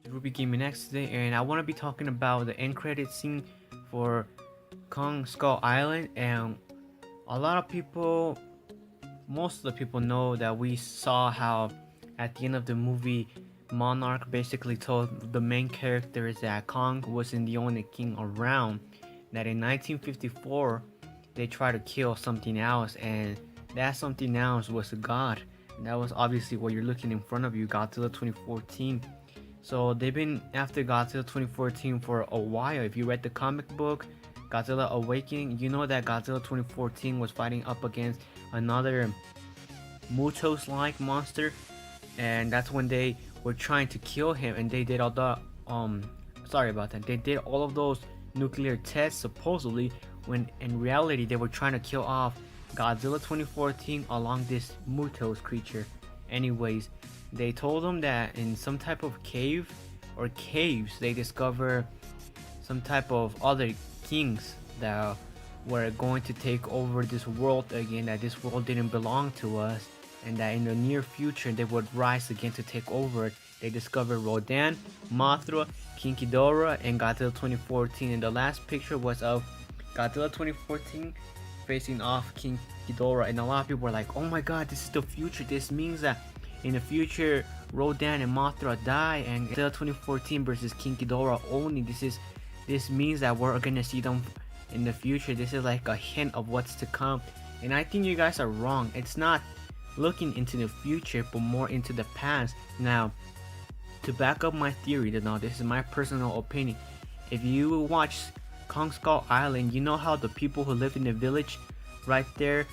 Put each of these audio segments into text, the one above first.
Ruby Gaming X today, and I want to be talking about the end credit scene for Kong Skull Island. And a lot of people, most of the people know that we saw how at the end of the movie, Monarch basically told the main characters that Kong wasn't the only king around. That in 1954 they tried to kill something else, and that something else was a god. And that was obviously what you're looking in front of you, Godzilla 2014. So they've been after Godzilla 2014 for a while. If you read the comic book Godzilla Awakening, you know that Godzilla 2014 was fighting up against another Mutos-like monster, and that's when they were trying to kill him, and they did all the sorry about that. They did all of those nuclear tests supposedly, when in reality they were trying to kill off Godzilla 2014 along this Mutos creature. Anyways, they told them that in some type of cave or caves they discover some type of other kings that were going to take over this world again, that this world didn't belong to us, and that in the near future they would rise again to take over it. They discovered Rodan, Mothra, King Ghidorah, and Godzilla 2014, and the last picture was of Godzilla 2014 facing off King Ghidorah, and a lot of people were like, oh my god, this is the future. This means that in the future Rodan and Mothra die, and Godzilla 2014 versus King Ghidorah only. This means that we're gonna see them in the future. This is like a hint of what's to come, and I think you guys are wrong. It's not looking into the future, but more into the past. Now, to back up my theory, now this is my personal opinion. If you watch Kong Skull Island, you know how the people who live in the village right there,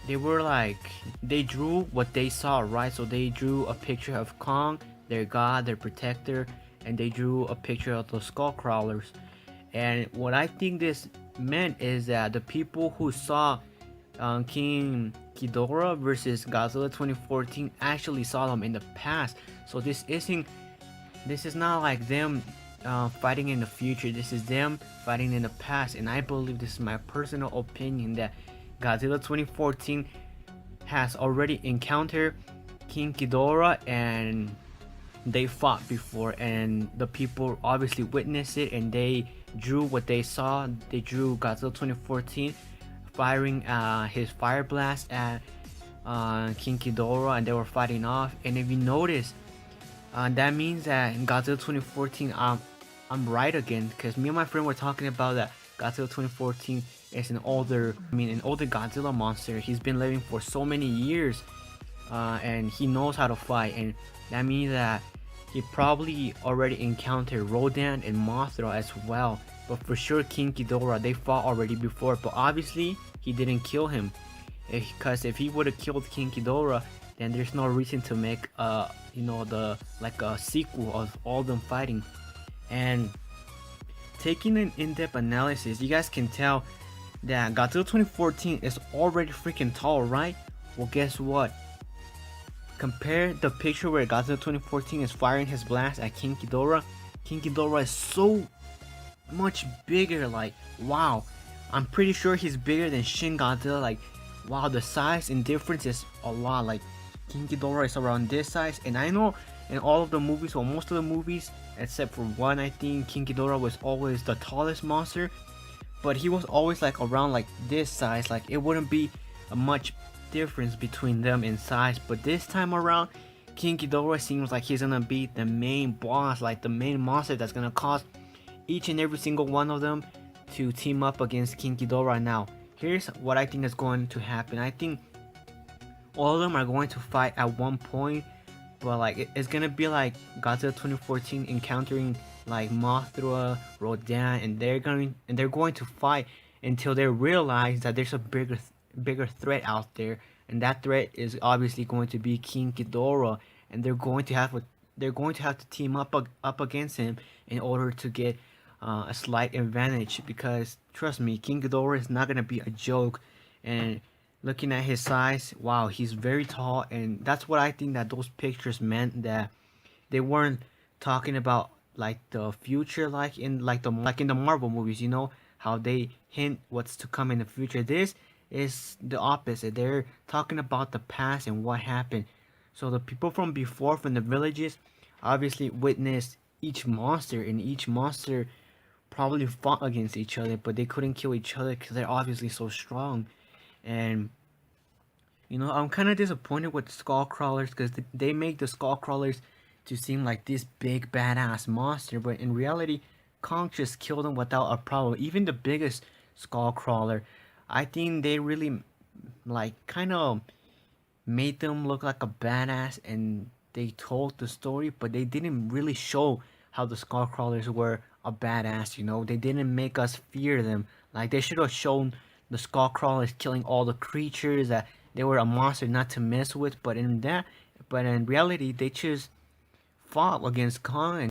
they were like, they drew what they saw, right? So they drew a picture of Kong, their god, their protector, and they drew a picture of the skull crawlers. And what I think this meant is that the people who saw King Ghidorah versus Godzilla 2014 actually saw them in the past. So this is not like them fighting in the future. This is them fighting in the past, and I believe, this is my personal opinion, that Godzilla 2014 has already encountered King Ghidorah, and they fought before, and the people obviously witnessed it, and they drew what they saw. They drew Godzilla 2014 firing his fire blast at King Ghidorah, and they were fighting off. And if you notice, that means that in Godzilla 2014, I'm right again, because me and my friend were talking about that Godzilla 2014 is an older Godzilla monster. He's been living for so many years, and he knows how to fight, and that means that he probably already encountered Rodan and Mothra as well. But for sure, King Ghidorah, they fought already before, but obviously he didn't kill him, because if he would have killed King Ghidorah, then there's no reason to make a sequel of all them fighting. And taking an in-depth analysis, you guys can tell that Godzilla 2014 is already freaking tall, right? Well, guess what? Compare the picture where Godzilla 2014 is firing his blast at King Ghidorah. King Ghidorah is so much bigger. Like, wow, I'm pretty sure he's bigger than Shin Godzilla. Like, wow, the size and difference is a lot. Like, King Ghidorah is around this size, and I know in all of the movies, or most of the movies except for one, I think King Ghidorah was always the tallest monster, but he was always like around like this size. Like, it wouldn't be a much difference between them in size. But this time around, King Ghidorah seems like he's gonna be the main boss, like the main monster that's gonna cause each and every single one of them to team up against King Ghidorah. Now, here's what I think is going to happen. I think all of them are going to fight at one point, but like it's gonna be like Godzilla 2014 encountering like Mothra, Rodan, and they're going to fight until they realize that there's a bigger threat out there, and that threat is obviously going to be King Ghidorah, and they're going to have to team up against him in order to get a slight advantage. Because trust me, King Ghidorah is not gonna be a joke. And looking at his size, wow, he's very tall, and that's what I think that those pictures meant, that they weren't talking about like the future, like in the Marvel movies, you know how they hint what's to come in the future. This is the opposite. They're talking about the past and what happened. So the people from before, from the villages, obviously witnessed each monster, and each monster probably fought against each other, but they couldn't kill each other because they're obviously so strong. And I'm kind of disappointed with skull crawlers because they make the skull crawlers to seem like this big badass monster, but in reality, Kong just killed them without a problem. Even the biggest skull crawler, I think they really like kind of made them look like a badass, and they told the story, but they didn't really show how the Skullcrawlers were a badass. They didn't make us fear them. Like they should have shown the Skullcrawlers killing all the creatures, that they were a monster not to mess with. But in reality, they just fought against Kong and